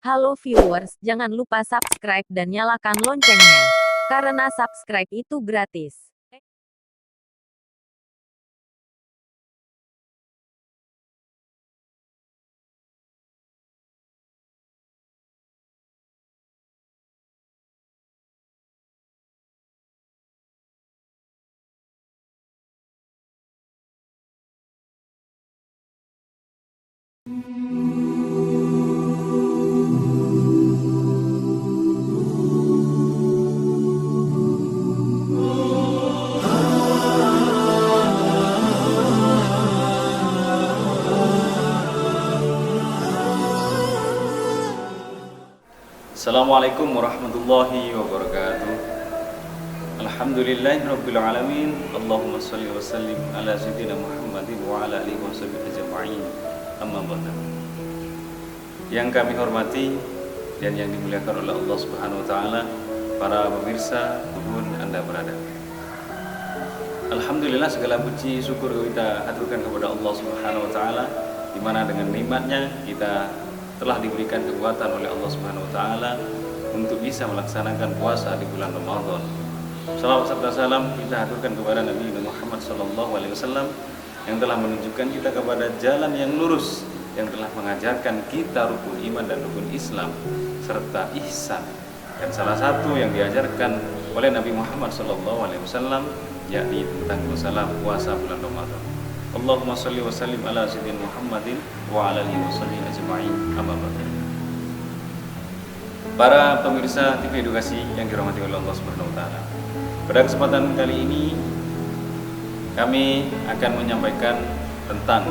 Halo viewers, jangan lupa subscribe dan nyalakan loncengnya. Karena subscribe itu gratis. Assalamualaikum warahmatullahi wabarakatuh. Alhamdulillahirabbil alamin. Allahumma shalli wa sallim ala sayyidina Muhammadin wa ala alihi washabihi ajma'in. Amma ba'du. Yang kami hormati dan yang dimuliakan oleh Allah Subhanahu wa taala, para pemirsa dimanapun Anda berada. Alhamdulillah, segala puji syukur kita haturkan kepada Allah Subhanahu wa taala, di mana dengan nikmatnya kita telah diberikan kekuatan oleh Allah Subhanahu wa taala untuk bisa melaksanakan puasa di bulan Ramadan. Salawat serta salam kita haturkan kepada Nabi Muhammad sallallahu alaihi wasallam yang telah menunjukkan kita kepada jalan yang lurus, yang telah mengajarkan kita rukun iman dan rukun Islam serta ihsan. Dan salah satu yang diajarkan oleh Nabi Muhammad sallallahu alaihi wasallam yakni tentang masalah puasa bulan Ramadan. Allahumma shalli wa sallim ala sayyidina Muhammadin wa ala alihi washabihi ajma'in. Amma ba'du. Para pemirsa TV Edukasi yang dirahmati oleh Allah Subhanahu wa taala. Pada kesempatan kali ini kami akan menyampaikan tentang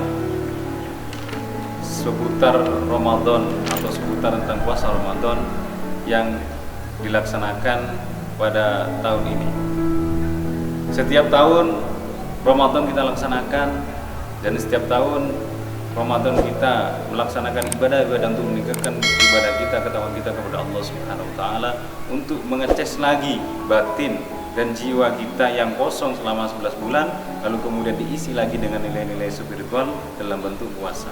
seputar Ramadan atau seputar tentang puasa Ramadan yang dilaksanakan pada tahun ini. Setiap tahun Ramadan kita laksanakan, dan setiap tahun Ramadan kita melaksanakan ibadah-ibadah untuk meningkatkan ibadah kita, ketakwaan kita kepada Allah Subhanahu wa taala, untuk mengecas lagi batin dan jiwa kita yang kosong selama 11 bulan, lalu kemudian diisi lagi dengan nilai-nilai spiritual dalam bentuk puasa.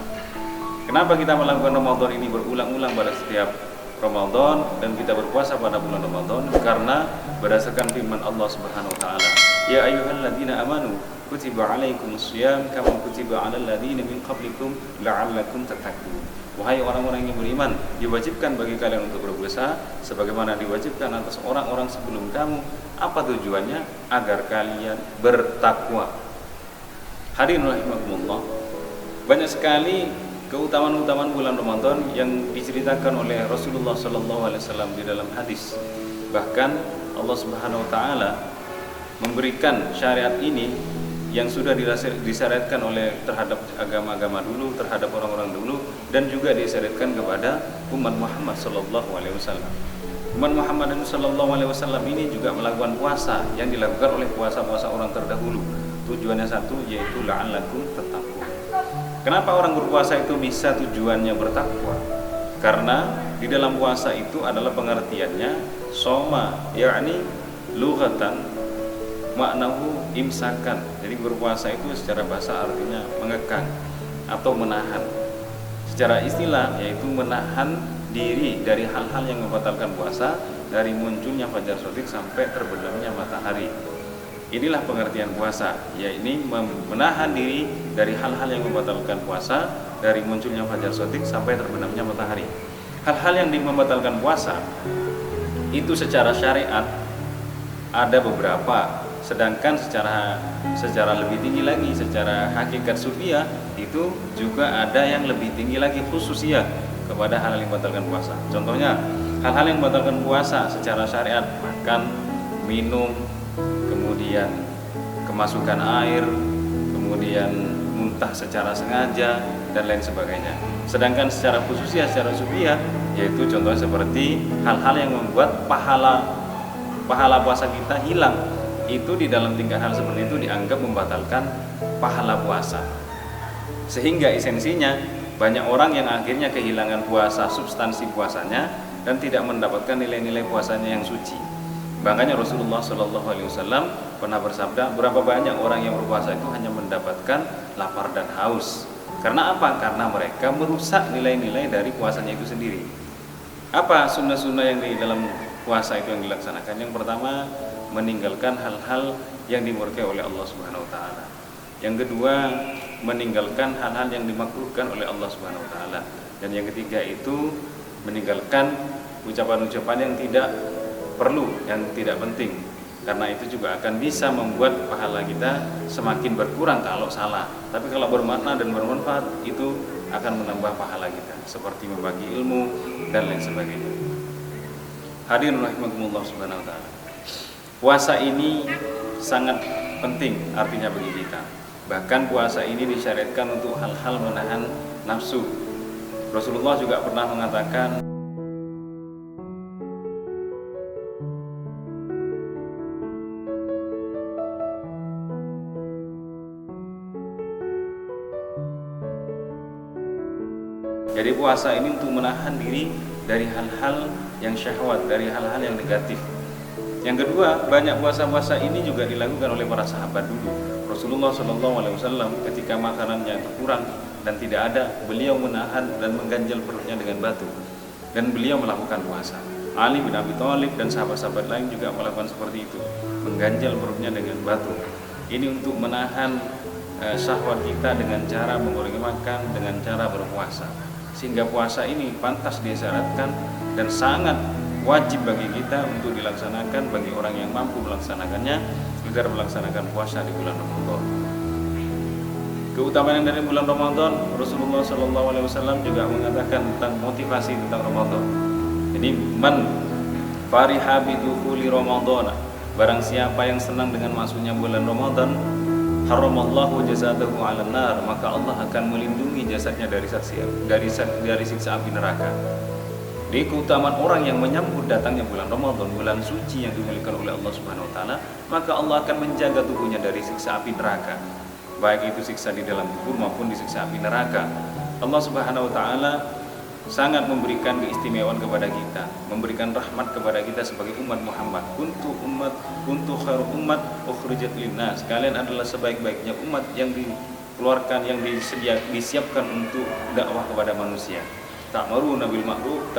Kenapa kita melakukan Ramadan ini berulang-ulang pada setiap Ramadan dan kita berpuasa pada bulan Ramadan? Karena berdasarkan firman Allah Subhanahu wa taala, ya ayyuhalladzina amanu kutiba alaikumusiyam kama kutiba alal ladzina min qablikum la'allakum tattaqun. Wahai orang-orang yang beriman, diwajibkan bagi kalian untuk berpuasa sebagaimana diwajibkan atas orang-orang sebelum kamu. Apa tujuannya? Agar kalian bertakwa. Hadirin rahimakumullah, banyak sekali keutamaan-keutamaan bulan Ramadan yang diceritakan oleh Rasulullah sallallahu alaihi wasallam di dalam hadis. Bahkan Allah Subhanahu wa taala memberikan syariat ini yang sudah disyariatkan oleh terhadap agama-agama dulu, terhadap orang-orang dulu, dan juga disyariatkan kepada umat Muhammad sallallahu alaihi wasallam. Umat Muhammad sallallahu alaihi wasallam ini juga melakukan puasa yang dilakukan oleh puasa-puasa orang terdahulu. Tujuannya satu, yaitu la'allakum tattaqun. Kenapa orang berpuasa itu bisa tujuannya bertakwa? Karena di dalam puasa itu adalah pengertiannya soma, yakni lughatan maknahu imsakan. Jadi berpuasa itu secara bahasa artinya mengekang atau menahan. Secara istilah yaitu menahan diri dari hal-hal yang membatalkan puasa, dari munculnya fajar shadiq sampai terbenamnya matahari. Inilah pengertian puasa, yaitu menahan diri dari hal-hal yang membatalkan puasa, dari munculnya fajar shadiq sampai terbenamnya matahari. Hal-hal yang membatalkan puasa itu secara syariat ada beberapa, sedangkan secara lebih tinggi lagi, secara hakikat sufiah itu juga ada yang lebih tinggi lagi, khususiyah kepada hal yang membatalkan puasa. Contohnya hal-hal yang membatalkan puasa secara syariat: makan, minum, kemudian kemasukan air, kemudian muntah secara sengaja, dan lain sebagainya. Sedangkan secara khususiyah, secara sufiah, yaitu contohnya seperti hal-hal yang membuat pahala puasa kita hilang. Itu di dalam tingkah hal seperti itu dianggap membatalkan pahala puasa. Sehingga esensinya banyak orang yang akhirnya kehilangan puasa, substansi puasanya, dan tidak mendapatkan nilai-nilai puasanya yang suci. Makanya Rasulullah Shallallahu Alaihi Wasallam pernah bersabda, berapa banyak orang yang berpuasa itu hanya mendapatkan lapar dan haus. Karena apa? Karena mereka merusak nilai-nilai dari puasanya itu sendiri. Apa sunnah-sunnah yang di dalam puasa itu yang dilaksanakan? Yang pertama, meninggalkan hal-hal yang dimurkai oleh Allah Subhanahu wa taala. Yang kedua, meninggalkan hal-hal yang dimakruhkan oleh Allah Subhanahu wa taala. Dan yang ketiga itu meninggalkan ucapan-ucapan yang tidak perlu, yang tidak penting. Karena itu juga akan bisa membuat pahala kita semakin berkurang kalau salah. Tapi kalau bermakna dan bermanfaat, itu akan menambah pahala kita, seperti membagi ilmu dan lain sebagainya. Hadirin rahimakumullah subhanahu wa ta'ala. Puasa ini sangat penting artinya bagi kita. Bahkan puasa ini disyariatkan untuk hal-hal menahan nafsu. Rasulullah juga pernah mengatakan, jadi puasa ini untuk menahan diri dari hal-hal yang syahwat, dari hal-hal yang negatif. Yang kedua, banyak puasa-puasa ini juga dilakukan oleh para sahabat dulu. Rasulullah SAW ketika makanannya itu kurang dan tidak ada, beliau menahan dan mengganjal perutnya dengan batu. Dan beliau melakukan puasa. Ali bin Abi Thalib dan sahabat-sahabat lain juga melakukan seperti itu, mengganjal perutnya dengan batu. Ini untuk menahan syahwat kita dengan cara mengurangi makan, dengan cara berpuasa. Sehingga puasa ini pantas disyaratkan dan sangat wajib bagi kita untuk dilaksanakan bagi orang yang mampu melaksanakannya agar melaksanakan puasa di bulan Ramadan. Keutamaan dari bulan Ramadan, Rasulullah SAW juga mengatakan tentang motivasi tentang Ramadan. Jadi man fariha bidukhuli Ramadan, barang siapa yang senang dengan masuknya bulan Ramadan, haramallahu jasadahu 'alan nar, maka Allah akan melindungi jasadnya dari siksa api neraka. Di keutamaan orang yang menyambut datangnya bulan Ramadan, bulan suci yang dimuliakan oleh Allah Subhanahu wa taala, maka Allah akan menjaga tubuhnya dari siksa api neraka. Baik itu siksa di dalam kubur maupun di siksa api neraka. Allah Subhanahu wa taala sangat memberikan keistimewaan kepada kita, memberikan rahmat kepada kita sebagai umat Muhammad. Kuntu khairu ummat ukhrijat linnas. Kalian adalah sebaik-baiknya umat yang dikeluarkan, yang disiapkan untuk dakwah kepada manusia. Ta'maruna bil ma'ruf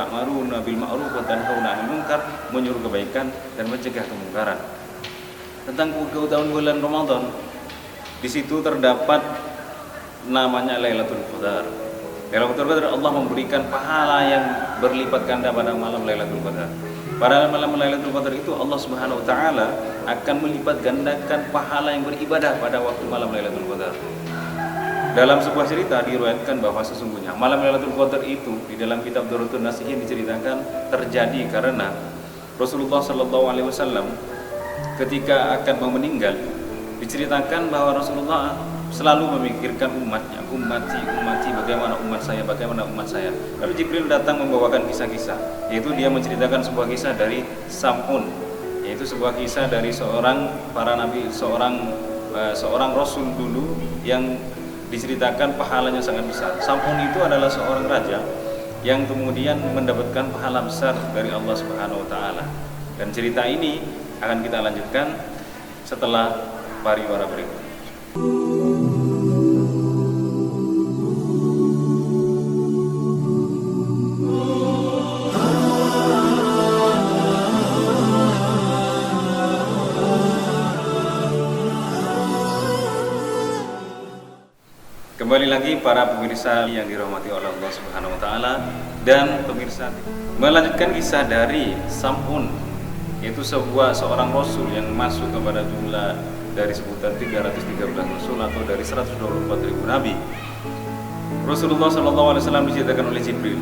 wa tanhauna 'anil munkar, menyuruh kebaikan dan mencegah kemungkaran. Tentang keutamaan bulan Ramadan, di situ terdapat namanya Lailatul Qadar. Lailatul Qadar, Allah memberikan pahala yang berlipat ganda pada malam Lailatul Qadar. Pada malam Lailatul Qadar itu Allah Subhanahu wa taala akan melipat gandakan pahala yang beribadah pada waktu malam Lailatul Qadar. Dalam sebuah cerita diriwayatkan bahwa sesungguhnya malam Lailatul Qadar itu di dalam kitab Durratun Nasihin diceritakan terjadi karena Rasulullah SAW ketika akan mau meninggal, diceritakan bahwa Rasulullah selalu memikirkan umatnya, ummati, bagaimana umat saya. Lalu Jibril datang membawakan kisah-kisah, yaitu dia menceritakan sebuah kisah dari Sam'un, yaitu sebuah kisah dari seorang para nabi, seorang rasul dulu yang diceritakan pahalanya sangat besar. Sam'un itu adalah seorang raja yang kemudian mendapatkan pahala besar dari Allah Subhanahu wa taala. Dan cerita ini akan kita lanjutkan setelah pariwara berikut. Kembali lagi para pemirsa yang dirahmati oleh Allah Subhanahu wa taala dan pemirsa, melanjutkan kisah dari Sam'un, yaitu seorang rasul yang masuk kepada jumlah dari sebutan 313 rasul atau dari 124.000 nabi. Rasulullah SAW diceritakan oleh Jibril,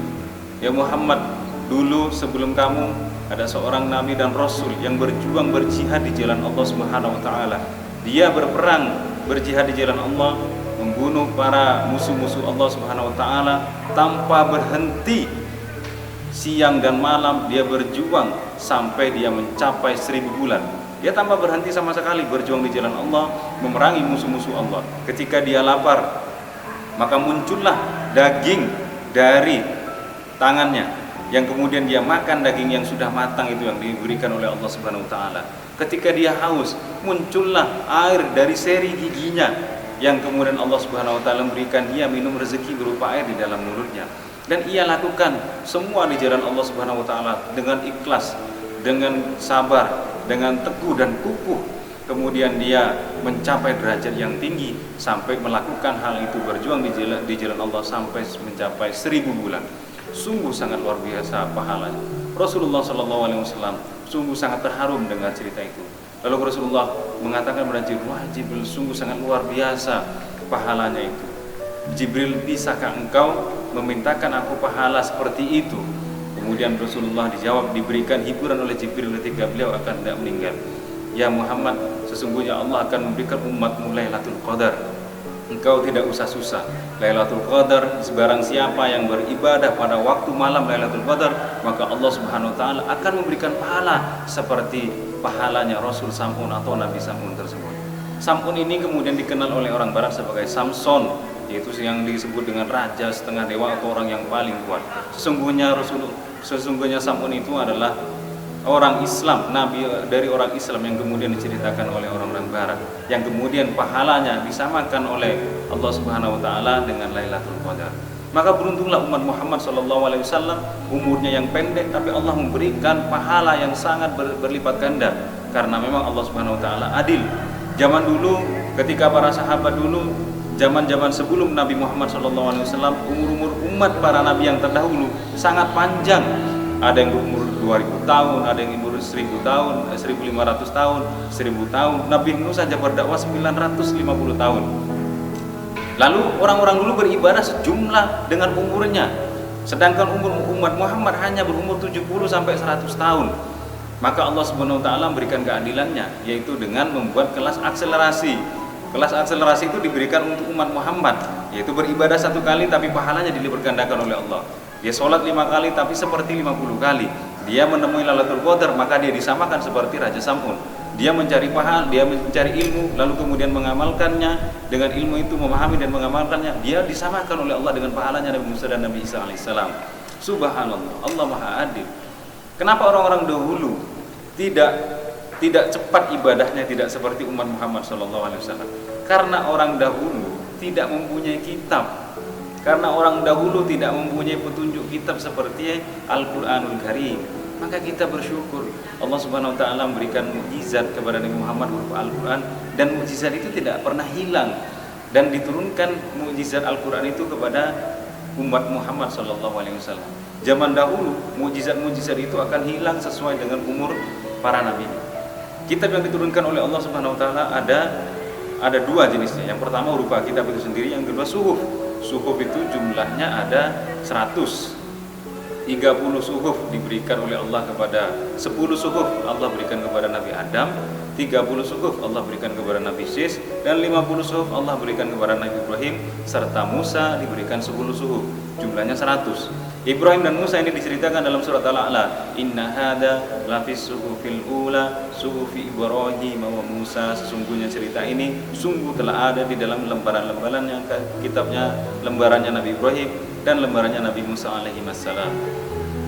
ya Muhammad, dulu sebelum kamu ada seorang nabi dan rasul yang berjuang berjihad di jalan Allah Subhanahu wa taala. Dia berperang, berjihad di jalan Allah, membunuh para musuh-musuh Allah Subhanahu wa taala tanpa berhenti. Siang dan malam dia berjuang sampai dia mencapai 1000 bulan. Dia tanpa berhenti sama sekali berjuang di jalan Allah, memerangi musuh-musuh Allah. Ketika dia lapar, maka muncullah daging dari tangannya, yang kemudian dia makan daging yang sudah matang itu yang diberikan oleh Allah Subhanahu wa taala. Ketika dia haus, muncullah air dari seri giginya, yang kemudian Allah Subhanahu wa taala memberikan dia minum rezeki berupa air di dalam mulutnya. dan ia lakukan semua di jalan Allah Subhanahu wa taala dengan ikhlas, dengan sabar, dengan teguh dan kukuh. Kemudian dia mencapai derajat yang tinggi sampai melakukan hal itu, berjuang di jalan Allah sampai mencapai 1000 bulan. Sungguh sangat luar biasa pahalanya. Rasulullah SAW sungguh sangat terharum dengan cerita itu. Lalu Rasulullah mengatakan kepada Jibril, wah Jibril, sungguh sangat luar biasa pahalanya itu. Jibril, bisakah engkau memintakan aku pahala seperti itu? Kemudian Rasulullah dijawab, diberikan hiburan oleh Jibril ketika beliau akan tidak meninggal. Ya Muhammad, sesungguhnya Allah akan memberikan umatmu Lailatul Qadar. Engkau tidak usah susah. Lailatul Qadar, sebarang siapa yang beribadah pada waktu malam Lailatul Qadar, maka Allah Subhanahu wa taala akan memberikan pahala seperti pahalanya Rasul Sam'un atau Nabi Sam'un tersebut. Sam'un ini kemudian dikenal oleh orang barat sebagai Samson, yaitu yang disebut dengan raja setengah dewa atau orang yang paling kuat. Sesungguhnya Sam'un itu adalah orang Islam, nabi dari orang Islam yang kemudian diceritakan oleh orang-orang barat, yang kemudian pahalanya disamakan oleh Allah Subhanahu wa taala dengan Lailatul Qadar. Maka beruntunglah umat Muhammad SAW, umurnya yang pendek tapi Allah memberikan pahala yang sangat berlipat ganda, karena memang Allah Subhanahu wa taala adil. Zaman dulu ketika para sahabat dulu, zaman-zaman sebelum Nabi Muhammad SAW, umur-umur umat para nabi yang terdahulu sangat panjang. Ada yang berumur 2000 tahun, ada yang umur 1000 tahun, 1500 tahun, 1000 tahun. Nabi Nuh saja berdakwah 950 tahun. Lalu orang-orang dulu beribadah sejumlah dengan umurnya, sedangkan umur umat Muhammad hanya berumur 70 sampai 100 tahun. Maka Allah Subhanahu wa taala memberikan keadilannya, yaitu dengan membuat kelas akselerasi. Kelas akselerasi itu diberikan untuk umat Muhammad, yaitu beribadah 1 kali tapi pahalanya dilipat gandakan oleh Allah. Dia sholat 5 kali tapi seperti 50 kali. Dia menemui Lailatul Qadar, maka dia disamakan seperti Raja Sam'un. Dia mencari pahala, dia mencari ilmu, lalu kemudian mengamalkannya. Dengan ilmu itu memahami dan mengamalkannya, dia disamakan oleh Allah dengan pahalanya Nabi Musa dan Nabi Isa alaihissalam. Subhanallah, Allah Maha Adil. Kenapa orang-orang dahulu tidak cepat ibadahnya, tidak seperti umat Muhammad SAW? Karena orang dahulu tidak mempunyai kitab. Karena orang dahulu tidak mempunyai petunjuk kitab seperti Al-Quranul Karim. Maka kita bersyukur Allah Subhanahu wa taala memberikan mukjizat kepada Nabi Muhammad berupa Al-Quran, dan mukjizat itu tidak pernah hilang, dan diturunkan mukjizat Al-Quran itu kepada umat Muhammad SAW. Zaman dahulu mukjizat-mukjizat itu akan hilang sesuai dengan umur para nabi. Kitab yang diturunkan oleh Allah Subhanahu wa taala ada 2 jenisnya. Yang pertama berupa kitab itu sendiri, yang kedua suhuf. Suhuf itu jumlahnya ada 100. 30 suhuf diberikan oleh Allah kepada 10 suhuf Allah berikan kepada Nabi Adam, 30 suhuf Allah berikan kepada Nabi Sis, dan 50 suhuf Allah berikan kepada Nabi Ibrahim, serta Musa diberikan 10 suhuf. Jumlahnya 100. Ibrahim dan Musa ini diceritakan dalam surat Al-A'la. Inna hadza lafis suhufil ula suhufi Ibrahim wa Musa. Sesungguhnya cerita ini sungguh telah ada di dalam lembaran-lembaran yang kitabnya, lembarannya Nabi Ibrahim dan lembarannya Nabi Musa alaihi wassalam.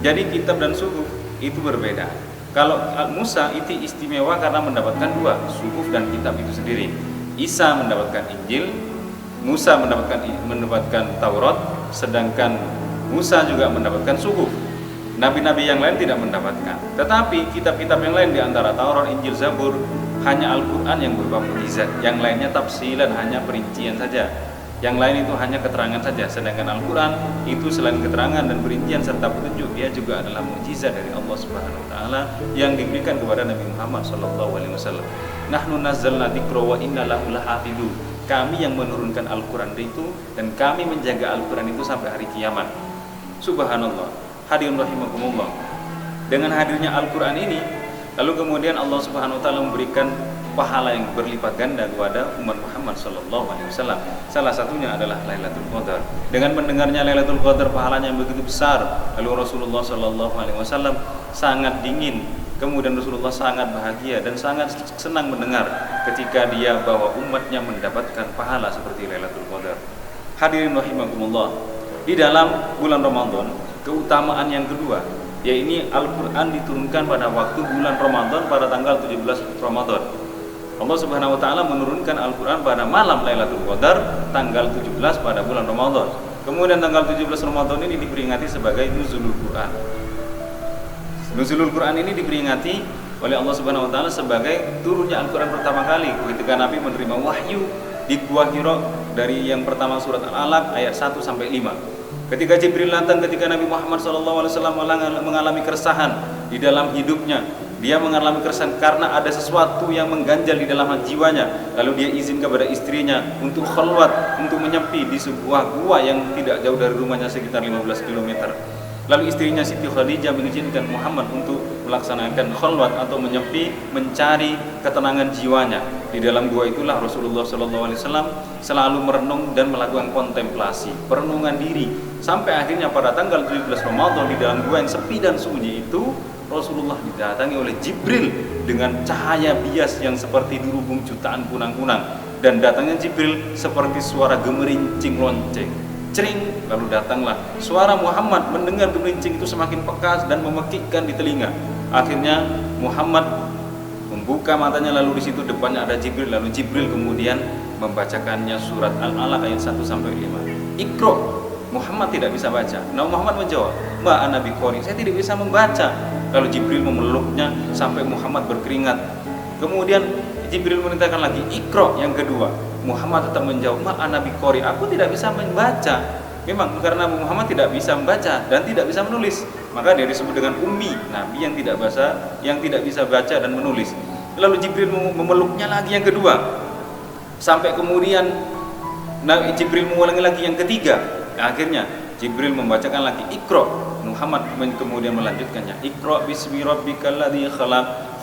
Jadi kitab dan suhuf itu berbeda. Kalau Musa itu istimewa karena mendapatkan 2, suhuf dan kitab itu sendiri. Isa mendapatkan Injil, Musa mendapatkan Taurat, sedangkan Musa juga mendapatkan suhuf. Nabi-nabi yang lain tidak mendapatkan. Tetapi kitab-kitab yang lain di antara Taurat, Injil, Zabur, hanya Al-Quran yang berupa mukjizat. Yang lainnya tafsilan, hanya perincian saja. Yang lain itu hanya keterangan saja. Sedangkan Al-Quran itu selain keterangan dan perincian serta petunjuk, dia juga adalah mukjizat dari Allah Subhanahu wa taala yang diberikan kepada Nabi Muhammad SAW. Nahnu nazzalna dzikra wa inna lahu lahafidun. Kami yang menurunkan Al-Quran itu, dan kami menjaga Al-Quran itu sampai hari kiamat. Subhanallah. Hadirin rahimakumullah. Dengan hadirnya Al-Quran ini, lalu kemudian Allah Subhanahu wa taala memberikan pahala yang berlipat ganda kepada umat Muhammad SAW. Salah satunya adalah Lailatul Qadar. Dengan mendengarnya Lailatul Qadar pahalanya yang begitu besar, lalu Rasulullah SAW sangat dingin. Kemudian Rasulullah sangat bahagia dan sangat senang mendengar ketika dia bahwa umatnya mendapatkan pahala seperti Lailatul Qadar. Hadirin rahimakumullah. Di dalam bulan Ramadan, keutamaan yang kedua, yaitu Al-Quran diturunkan pada waktu bulan Ramadan pada tanggal 17 Ramadan. Allah Subhanahu wa taala menurunkan Al-Quran pada malam Lailatul Qadar tanggal 17 pada bulan Ramadan. Kemudian tanggal 17 Ramadan ini diperingati sebagai Nuzulul Quran. Nuzulul Quran ini diperingati oleh Allah Subhanahu wa taala sebagai turunnya Al-Quran pertama kali ketika Nabi menerima wahyu di Gua Hira dari yang pertama surat Al-Alaq ayat 1 sampai 5. Ketika Jibril datang ketika Nabi Muhammad SAW mengalami keresahan di dalam hidupnya, dia mengalami keresahan karena ada sesuatu yang mengganjal di dalam jiwanya. Lalu dia izin kepada istrinya untuk khalwat, untuk menyepi di sebuah gua yang tidak jauh dari rumahnya sekitar 15 km. Lalu istrinya Siti Khadijah mengizinkan Muhammad untuk melaksanakan khalwat atau menyepi, mencari ketenangan jiwanya. Di dalam gua itulah Rasulullah SAW selalu merenung dan melakukan kontemplasi, perenungan diri, sampai akhirnya pada tanggal 17 Ramadan di dalam gua yang sepi dan sunyi itu Rasulullah didatangi oleh Jibril dengan cahaya bias yang seperti dirubung jutaan kunang-kunang, dan datangnya Jibril seperti suara gemerincing lonceng. Cering, lalu datanglah suara Muhammad. Mendengar gemerincing itu semakin pekas dan memekikkan di telinga. Akhirnya Muhammad membuka matanya, lalu di situ depannya ada Jibril. Lalu Jibril kemudian membacakannya surat Al-Alaq ayat 1 sampai 5. Iqra. Muhammad tidak bisa baca. Nah, Muhammad menjawab, "Ma ana biqari." Saya tidak bisa membaca. Lalu Jibril memeluknya sampai Muhammad berkeringat. Kemudian Jibril memerintahkan lagi, "Iqra," yang kedua. Muhammad tetap menjawab, "Ma ana biqari." Aku tidak bisa membaca. Memang karena Muhammad tidak bisa membaca dan tidak bisa menulis, maka dia disebut dengan ummi, nabi yang tidak bisa baca dan menulis. Lalu Jibril memeluknya lagi yang kedua. Sampai kemudian Jibril mengulangi lagi yang ketiga. Akhirnya Jibril membacakan lagi Iqra. Muhammad kemudian melanjutkannya, Iqra bismi rabbikal ladzi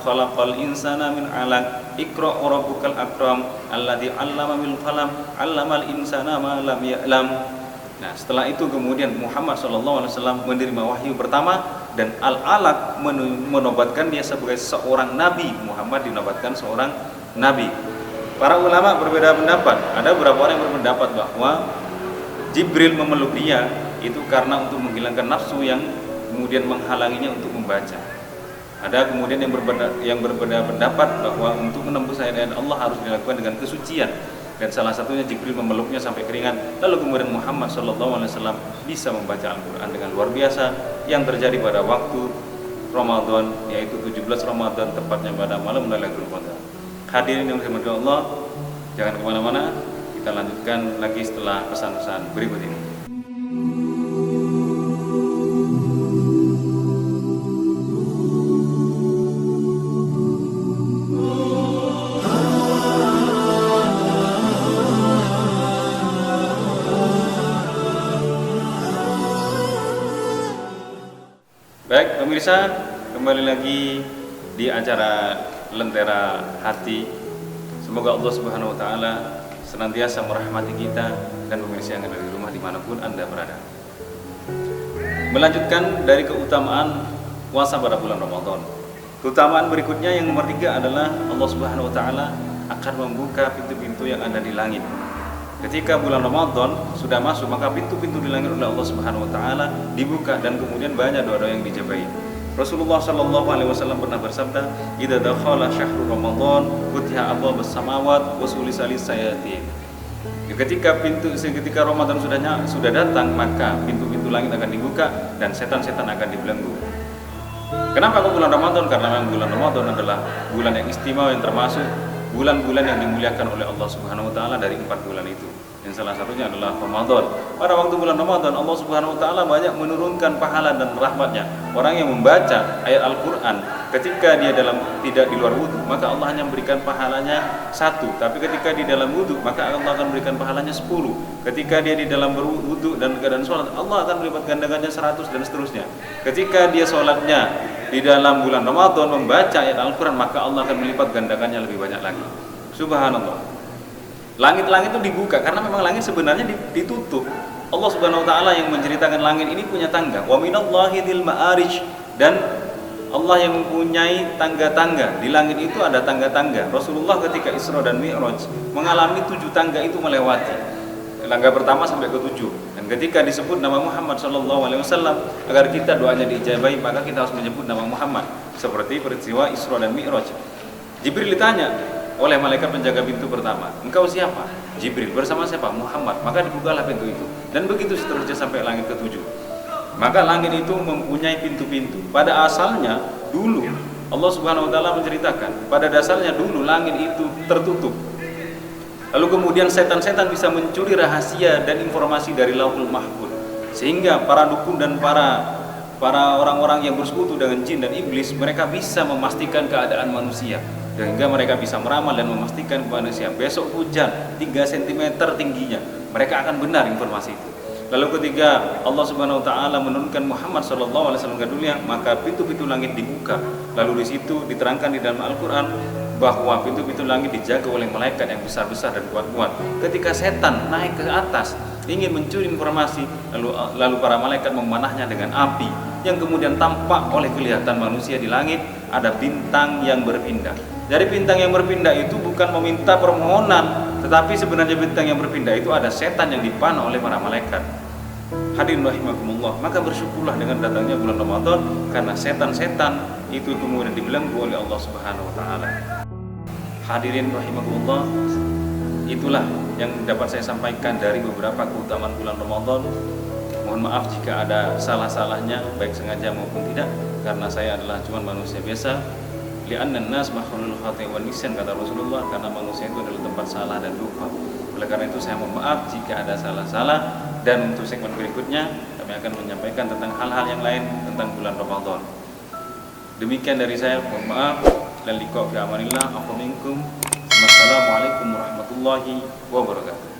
khalaqal insana min 'alaq, Iqra wa rabbukal akram alladzi 'allama bil qalam 'allamal insana ma lam ya'lam. Nah, setelah itu kemudian Muhammad SAW menerima wahyu pertama, dan Al-Alaq menobatkan dia sebagai seorang nabi. Muhammad dinobatkan seorang nabi. Para ulama berbeda pendapat. Ada beberapa orang yang berpendapat bahwa Jibril memeluk dia itu karena untuk menghilangkan nafsu yang kemudian menghalanginya untuk membaca. Ada kemudian yang berbeda pendapat bahwa untuk menembus ayat-ayat Allah harus dilakukan dengan kesucian, dan salah satunya Jibril memeluknya sampai keringat. Lalu kemudian Muhammad SAW bisa membaca Al-Quran dengan luar biasa yang terjadi pada waktu Ramadan, yaitu 17 Ramadan, tepatnya pada malam Lailatul Qadar. Hadirin yang dirahmati Allah, jangan kemana-mana. Kita lanjutkan lagi setelah pesan-pesan berikut ini. Baik pemirsa, kembali lagi di acara Lentera Hati. Semoga Allah Subhanahu wa taala senantiasa merahmati kita dan pemirsa yang ada di rumah dimanapun Anda berada. Melanjutkan dari keutamaan puasa pada bulan Ramadan. Keutamaan berikutnya yang nomor 3 adalah Allah Subhanahu wa taala akan membuka pintu-pintu yang ada di langit. Ketika bulan Ramadan sudah masuk, maka pintu-pintu di langit oleh Allah Subhanahu wa taala dibuka, dan kemudian banyak doa-doa yang dijabahi. Rasulullah sallallahu alaihi wasallam pernah bersabda, "Idza dakhala syahrul Ramadan, futiha abwaabus samawat wa sulisalis sayatin." Ketika Ramadan sudah datang, maka pintu-pintu langit akan dibuka dan setan-setan akan dibelenggu. Kenapa kok bulan Ramadan? Karena memang bulan Ramadan adalah bulan yang istimewa, yang termasuk bulan-bulan yang dimuliakan oleh Allah Subhanahu wa taala dari 4 bulan itu. Yang salah satunya adalah Ramadan. Pada waktu bulan Ramadan, Allah Subhanahu wa taala banyak menurunkan pahala dan rahmatnya. Orang yang membaca ayat Al-Quran ketika dia tidak di luar wudhu, maka Allah hanya memberikan pahalanya 1. Tapi ketika di dalam wudhu, maka Allah akan memberikan pahalanya 10. Ketika dia di dalam berwudhu dan keadaan sholat, Allah akan melipat gandakannya 100 dan seterusnya. Ketika dia sholatnya di dalam bulan Ramadan membaca ayat Al-Quran, maka Allah akan melipat gandakannya lebih banyak lagi. Subhanallah. Langit-langit itu dibuka karena memang langit sebenarnya ditutup. Allah Subhanahu wa taala yang menceritakan langit ini punya tangga. Wa minallahi dzil ma'arij, dan Allah yang mempunyai tangga-tangga. Di langit itu ada tangga-tangga. Rasulullah ketika Isra dan Mi'raj mengalami 7 tangga itu melewati. Tangga pertama sampai ke 7. Dan ketika disebut nama Muhammad SAW, agar kita doanya diijabahi, maka kita harus menyebut nama Muhammad. Seperti peristiwa Isra dan Mi'raj. Jibril ditanya oleh malaikat penjaga pintu pertama, "Engkau siapa?" Jibril bersama siapa? Muhammad. Maka dibukalah pintu itu. Dan begitu seterusnya sampai langit ke-7. Maka langit itu mempunyai pintu-pintu. Pada asalnya dulu Allah Subhanahu wa taala menceritakan, pada dasarnya dulu langit itu tertutup. Lalu kemudian setan-setan bisa mencuri rahasia dan informasi dari Lauhul Mahfuz. Sehingga para dukun dan para orang-orang yang bersekutu dengan jin dan iblis, mereka bisa memastikan keadaan manusia. Sehingga mereka bisa meramal dan memastikan kepada manusia besok hujan 3 cm tingginya. Mereka akan benar informasi itu. Lalu ketika Allah Subhanahu wa taala menurunkan Muhammad sallallahu alaihi wasallam ke dunia, maka pintu-pintu langit dibuka. Lalu di situ diterangkan di dalam Al-Qur'an bahwa pintu-pintu langit dijaga oleh malaikat yang besar-besar dan kuat-kuat. Ketika setan naik ke atas ingin mencuri informasi, lalu para malaikat memanahnya dengan api yang kemudian tampak oleh kelihatan manusia di langit ada bintang yang berpindah. Jadi bintang yang berpindah itu bukan meminta permohonan, tetapi sebenarnya bintang yang berpindah itu ada setan yang dipanah oleh para malaikat. Hadirin rahimakumullah, maka bersyukurlah dengan datangnya bulan Ramadan, karena setan-setan itu kemudian dibelenggu oleh Allah Subhanahu wa taala. Hadirin rahimakumullah, itulah yang dapat saya sampaikan dari beberapa keutamaan bulan Ramadan. Mohon maaf jika ada salah-salahnya, baik sengaja maupun tidak, karena saya adalah cuma manusia biasa. Li'annan nas makhlukul khati' wan nisyan, kata Rasulullah, karena manusia itu adalah tempat salah dan lupa. Oleh karena itu saya mohon maaf jika ada salah-salah, dan untuk segmen berikutnya kami akan menyampaikan tentang hal-hal yang lain tentang bulan Ramadan. Demikian dari saya, mohon maaf. Dan liqa fi amanillah, afu minkum. Wassalamualaikum warahmatullahi wabarakatuh.